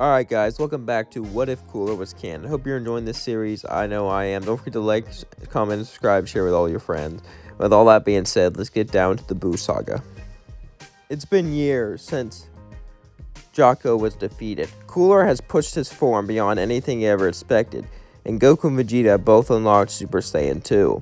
Alright guys, welcome back to What If Cooler Was Canon. I hope you're enjoying this series. I know I am. Don't forget to like, comment, subscribe, share with all your friends. With all that being said, let's get down to the Boo Saga. It's been years since Jocko was defeated. Cooler has pushed his form beyond anything he ever expected, and Goku and Vegeta both unlocked Super Saiyan 2.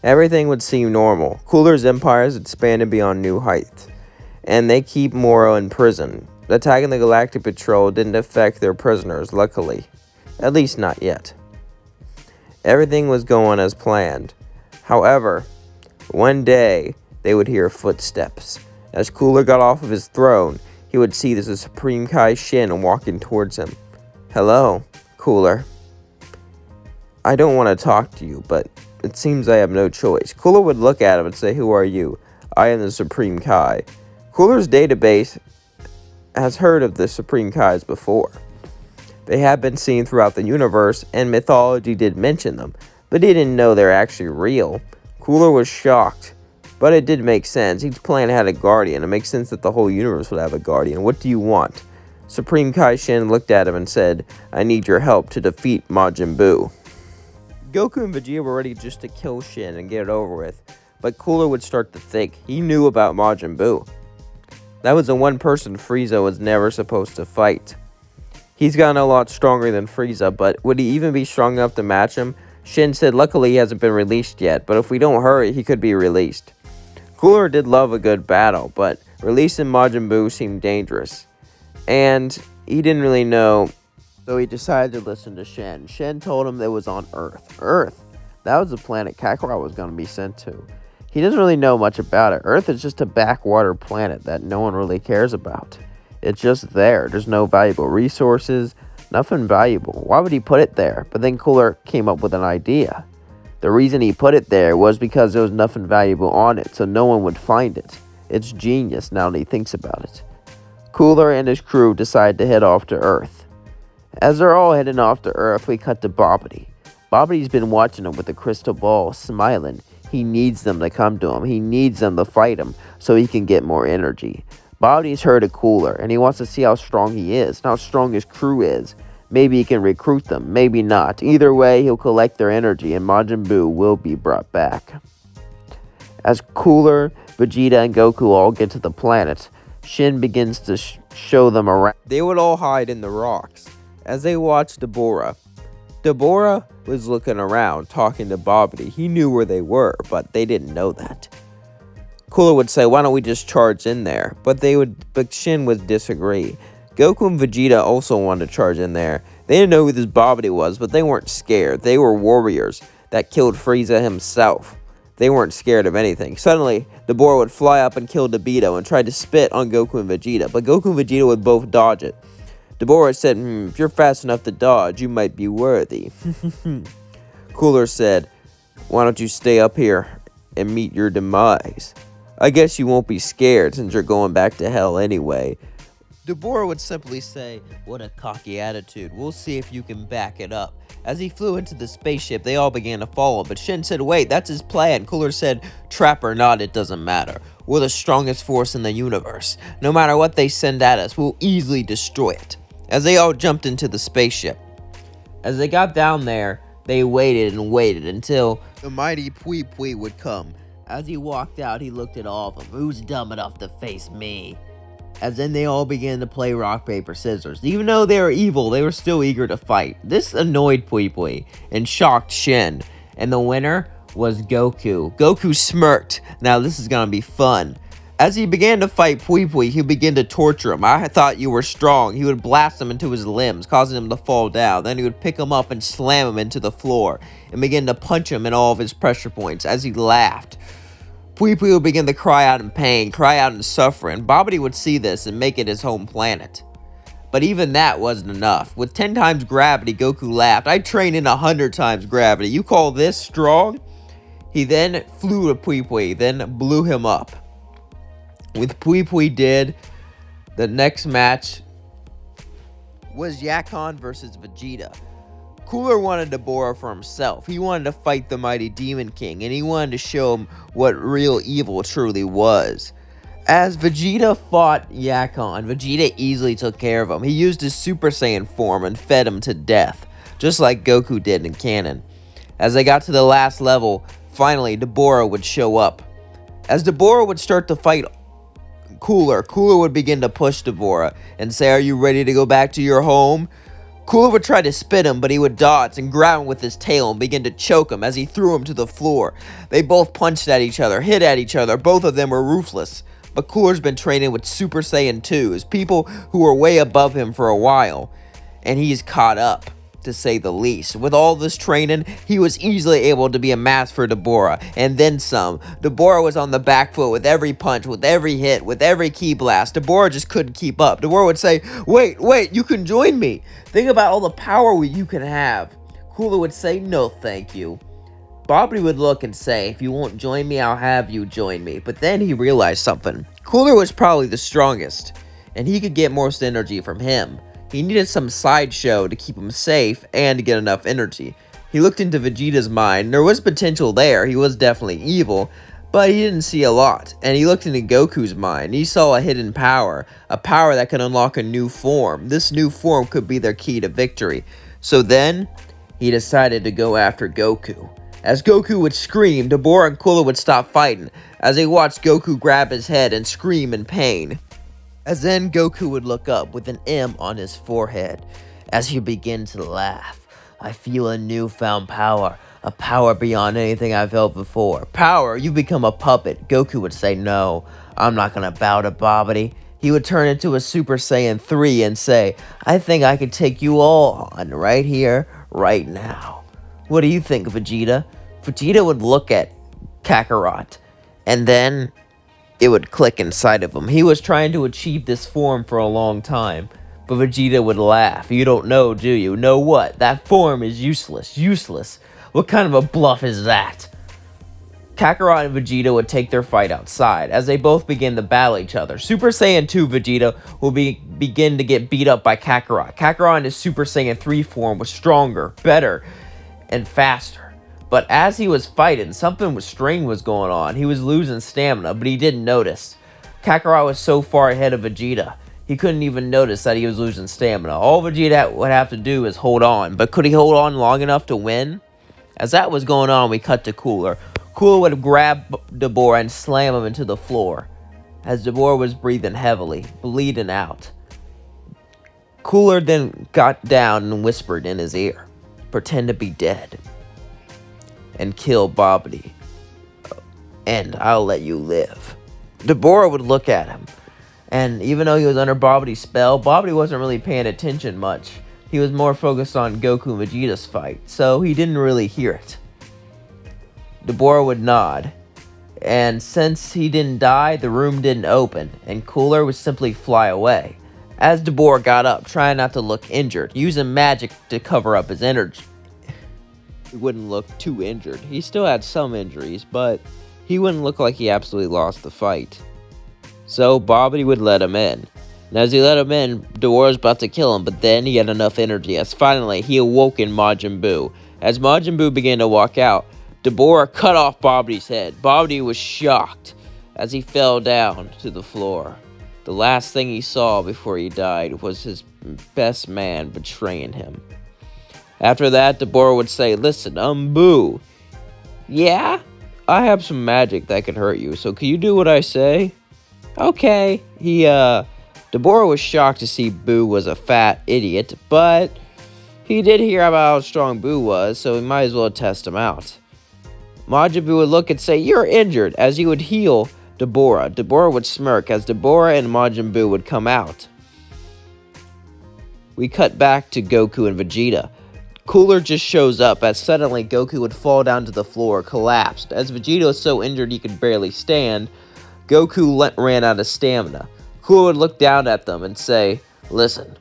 Everything would seem normal. Cooler's empire has expanded beyond new heights, and they keep Moro in prison. Attacking the Galactic Patrol didn't affect their prisoners, luckily. At least not yet. Everything was going as planned. However, one day, they would hear footsteps. As Cooler got off of his throne, he would see the Supreme Kai Shin walking towards him. "Hello, Cooler. I don't want to talk to you, but it seems I have no choice." Cooler would look at him and say, "Who are you?" "I am the Supreme Kai." Cooler's database has heard of the Supreme Kais before. They have been seen throughout the universe, and mythology did mention them, but he didn't know they're actually real. Cooler was shocked, but it did make sense. Each planet had a guardian. It makes sense that the whole universe would have a guardian. "What do you want?" Supreme Kai Shin looked at him and said, "I need your help to defeat Majin Buu." Goku and Vegeta were ready just to kill Shin and get it over with, but Cooler would start to think he knew about Majin Buu. That was the one person Frieza was never supposed to fight. He's gotten a lot stronger than Frieza, but would he even be strong enough to match him? Shin said luckily he hasn't been released yet, but if we don't hurry, he could be released. Cooler did love a good battle, but releasing Majin Buu seemed dangerous. And he didn't really know, so he decided to listen to Shin. Shin told him it was on Earth. Earth? That was the planet Kakarot was going to be sent to. He doesn't really know much about it. Earth is just a backwater planet that no one really cares about. It's just there. There's no valuable resources, nothing valuable. Why would he put it there? But then Cooler came up with an idea. The reason he put it there was because there was nothing valuable on it, so no one would find it. It's genius now that he thinks about it. Cooler and his crew decide to head off to Earth. As they're all heading off to Earth, we cut to Bobbity. Bobbity's been watching them with a crystal ball, smiling. He needs them to come to him. He needs them to fight him so he can get more energy. Bobbity's heard of Cooler, and he wants to see how strong he is, and how strong his crew is. Maybe he can recruit them, maybe not. Either way, he'll collect their energy, and Majin Buu will be brought back. As Cooler, Vegeta, and Goku all get to the planet, Shin begins to show them around. They would all hide in the rocks as they watched Deborah. Deborah was looking around, talking to Bobbity. He knew where they were, but they didn't know that. Cooler would say, "Why don't we just charge in there?" But Shin would disagree. Goku and Vegeta also wanted to charge in there. They didn't know who this Bobbity was, but they weren't scared. They were warriors that killed Frieza himself. They weren't scared of anything. Suddenly, Deborah would fly up and kill Debito and try to spit on Goku and Vegeta, but Goku and Vegeta would both dodge it. Deborah said, "If you're fast enough to dodge, you might be worthy." Cooler said, "Why don't you stay up here and meet your demise? I guess you won't be scared since you're going back to hell anyway." Deborah would simply say, "What a cocky attitude. We'll see if you can back it up." As he flew into the spaceship, they all began to follow, but Shin said, "Wait, that's his plan." Cooler said, "Trap or not, it doesn't matter. We're the strongest force in the universe. No matter what they send at us, we'll easily destroy it." As they all jumped into the spaceship. As they got down there, they waited and waited until the mighty Pui Pui would come. As he walked out, he looked at all of them. "Who's dumb enough to face me?" As then they all began to play rock, paper, scissors. Even though they were evil, they were still eager to fight. This annoyed Pui Pui and shocked Shin. And the winner was Goku. Goku smirked. Now this is gonna be fun. As he began to fight Pui Pui, he began to torture him. "I thought you were strong." He would blast him into his limbs, causing him to fall down. Then he would pick him up and slam him into the floor, and begin to punch him in all of his pressure points. As he laughed, Pui Pui would begin to cry out in pain, cry out in suffering. Bobbity would see this and make it his home planet. But even that wasn't enough. With 10 times gravity, Goku laughed. "I trained in 100 times gravity. You call this strong?" He then flew to Pui Pui, then blew him up. With Pui Pui did, the next match was Yakon versus Vegeta. Cooler wanted Deborah for himself. He wanted to fight the mighty Demon King, and he wanted to show him what real evil truly was. As Vegeta fought Yakon, Vegeta easily took care of him. He used his Super Saiyan form and fed him to death, just like Goku did in canon. As they got to the last level, finally Deborah would show up. As Deborah would start to fight Cooler would begin to push Deborah and say, "Are you ready to go back to your home?" Cooler would try to spit him, but he would dodge and grab him with his tail and begin to choke him as he threw him to the floor. They both punched at each other, hit at each other. Both of them were ruthless. But Cooler's been training with Super Saiyan 2s, people who were way above him for a while, and he's caught up, to say the least. With all this training, he was easily able to be a match for Deborah, and then some. Deborah was on the back foot with every punch, with every hit, with every ki blast. Deborah just couldn't keep up. Deborah would say, wait, you can join me. Think about all the power you can have. Cooler would say, no thank you. Bobbity would look and say, if you won't join me, I'll have you join me. But then he realized something. Cooler was probably the strongest, and he could get most energy from him. He needed some sideshow to keep him safe and to get enough energy. He looked into Vegeta's mind. There was potential there. He was definitely evil, but he didn't see a lot. And he looked into Goku's mind. He saw a hidden power, a power that could unlock a new form. This new form could be their key to victory. So then, he decided to go after Goku. As Goku would scream, Deborah and Cooler would stop fighting, as they watched Goku grab his head and scream in pain. As then Goku would look up with an M on his forehead as he began to laugh. I feel a newfound power, a power beyond anything I've felt before. Power, you've become a puppet. Goku would say, no, I'm not gonna bow to Bobbity. He would turn into a Super Saiyan 3 and say, I think I could take you all on right here, right now. What do you think, Vegeta? Vegeta would look at Kakarot, and then it would click inside of him. He was trying to achieve this form for a long time, but Vegeta would laugh. You don't know, do you? Know what? That form is useless. Useless. What kind of a bluff is that? Kakarot and Vegeta would take their fight outside, as they both begin to battle each other. Super Saiyan 2 Vegeta will begin to get beat up by Kakarot. Kakarot in his Super Saiyan 3 form was stronger, better, and faster. But as he was fighting, something strange was going on. He was losing stamina, but he didn't notice. Kakarot was so far ahead of Vegeta, he couldn't even notice that he was losing stamina. All Vegeta would have to do is hold on, but could he hold on long enough to win? As that was going on, we cut to Cooler. Cooler would grab Deborah and slam him into the floor, as Deborah was breathing heavily, bleeding out. Cooler then got down and whispered in his ear, pretend to be dead and kill Bobbity, and I'll let you live. Deborah would look at him, and even though he was under Bobbity's spell, Bobbity wasn't really paying attention much. He was more focused on Goku and Vegeta's fight, so he didn't really hear it. Deborah would nod, and since he didn't die, the room didn't open, and Cooler would simply fly away. As Deborah got up, trying not to look injured, using magic to cover up his energy, he wouldn't look too injured. He still had some injuries, but he wouldn't look like he absolutely lost the fight. So Bobbity would let him in. And as he let him in, Deborah was about to kill him, but then he had enough energy as finally he awoke in Majin Buu. As Majin Buu began to walk out, Deborah cut off Bobbity's head. Bobbity was shocked as he fell down to the floor. The last thing he saw before he died was his best man betraying him. After that, Deborah would say, listen, Boo. Yeah? I have some magic that can hurt you, so can you do what I say? Okay. Deborah was shocked to see Boo was a fat idiot, but he did hear about how strong Boo was, so he might as well test him out. Majin Buu would look and say, you're injured, as he would heal Deborah. Deborah would smirk as Deborah and Majin Buu would come out. We cut back to Goku and Vegeta. Cooler just shows up as suddenly Goku would fall down to the floor, collapsed. As Vegeta was so injured he could barely stand, Goku ran out of stamina. Cooler would look down at them and say, listen,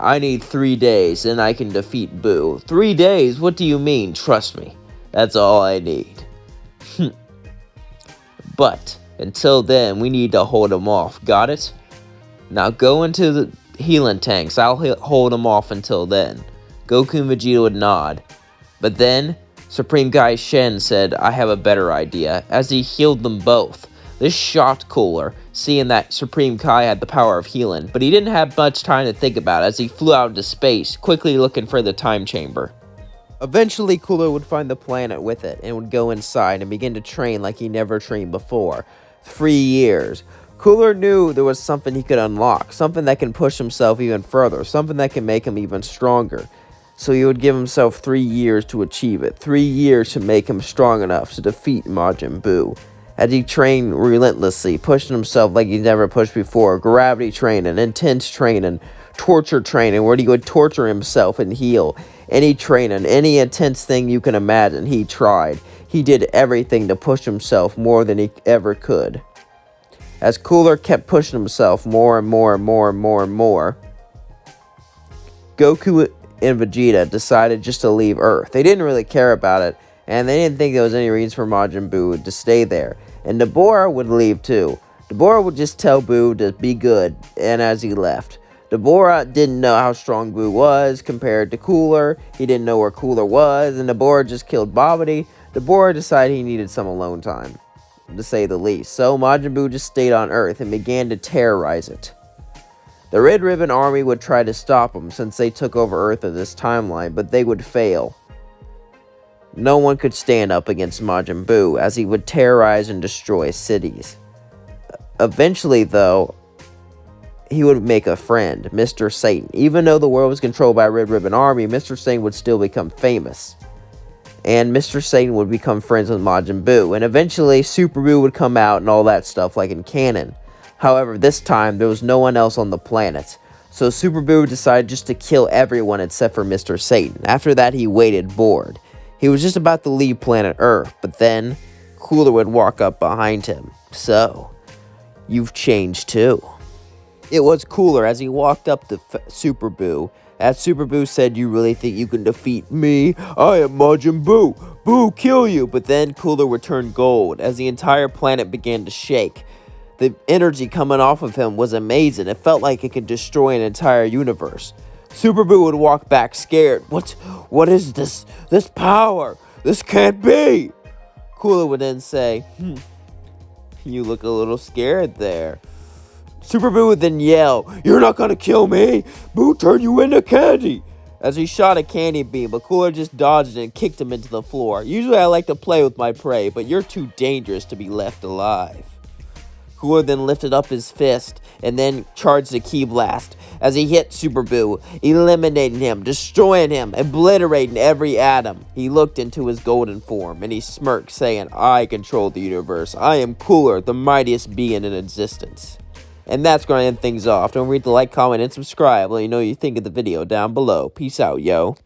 I need 3 days and I can defeat Buu. 3 days? What do you mean? Trust me. That's all I need. But until then, we need to hold him off. Got it? Now go into the healing tanks. I'll hold him off until then. Goku and Vegeta would nod. But then, Supreme Kai Shen said, I have a better idea, as he healed them both. This shocked Cooler, seeing that Supreme Kai had the power of healing, but he didn't have much time to think about it as he flew out into space, quickly looking for the time chamber. Eventually, Cooler would find the planet with it and would go inside and begin to train like he never trained before. 3 years. Cooler knew there was something he could unlock, something that can push himself even further, something that can make him even stronger. So he would give himself 3 years to achieve it, 3 years to make him strong enough to defeat Majin Buu. As he trained relentlessly, pushing himself like he'd never pushed before, gravity training, intense training, torture training, where he would torture himself and heal. Any training, any intense thing you can imagine, he tried. He did everything to push himself more than he ever could. As Cooler kept pushing himself more and more and more and more and more, Goku and Vegeta decided just to leave Earth. They didn't really care about it, and they didn't think there was any reason for Majin Buu to stay there. And Dabura would leave too. Dabura would just tell Buu to be good, and as he left. Dabura didn't know how strong Buu was compared to Cooler. He didn't know where Cooler was, and Dabura just killed Babidi. Dabura decided he needed some alone time, to say the least. So Majin Buu just stayed on Earth and began to terrorize it. The Red Ribbon Army would try to stop him since they took over Earth at this timeline, but they would fail. No one could stand up against Majin Buu as he would terrorize and destroy cities. Eventually, though, he would make a friend, Mr. Satan. Even though the world was controlled by a Red Ribbon Army, Mr. Satan would still become famous. And Mr. Satan would become friends with Majin Buu. And eventually, Super Buu would come out and all that stuff like in canon. However, this time, there was no one else on the planet. So Super Buu decided just to kill everyone except for Mr. Satan. After that, he waited bored. He was just about to leave planet Earth, but then Cooler would walk up behind him. So, you've changed too. It was Cooler as he walked up to Super Buu. As Super Buu said, "You really think you can defeat me? I am Majin Buu. Buu, kill you!" But then Cooler would turn gold as the entire planet began to shake. The energy coming off of him was amazing. It felt like it could destroy an entire universe. Super Buu would walk back scared. What is this? This power? This can't be! Cooler would then say, "You look a little scared there." Super Buu would then yell, "You're not gonna kill me! Buu turn you into candy!" As he shot a candy beam, but Cooler just dodged it and kicked him into the floor. Usually I like to play with my prey, but you're too dangerous to be left alive. Cooler then lifted up his fist and then charged the Ki Blast as he hit Super Buu, eliminating him, destroying him, obliterating every atom. He looked into his golden form and he smirked, saying, "I control the universe. I am Cooler, the mightiest being in existence." And that's going to end things off. Don't forget to like, comment, and subscribe. Let me know what you think of the video down below. Peace out, yo.